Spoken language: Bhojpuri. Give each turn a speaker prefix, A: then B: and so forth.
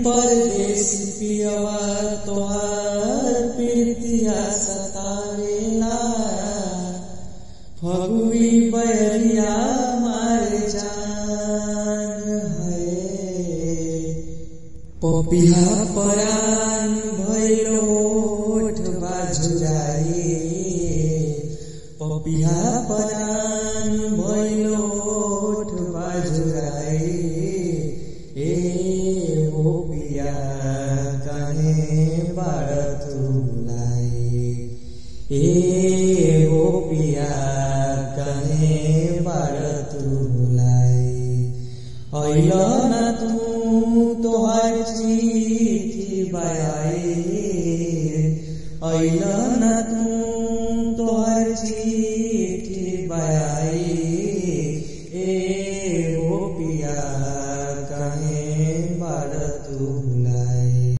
A: परदेश पियवा तोहार प्रीतिया सतावेला, फगुई बयरिया मार जान है। पपिहा परान भइलो ओठ बाजुराए, पपिहा परान भइलो ओठ बाजुराए। ए ओ पिया काहे बाड़ तू भुलाए, ए ओ पिया काहे बाड़ तू भुलाए। अइल ना तू तोहार चिट्ठी बायाए, अइल ना तू तोहार चिट्ठी बायाए। ए ओ पिया काहे बाड़ तू भुलाए।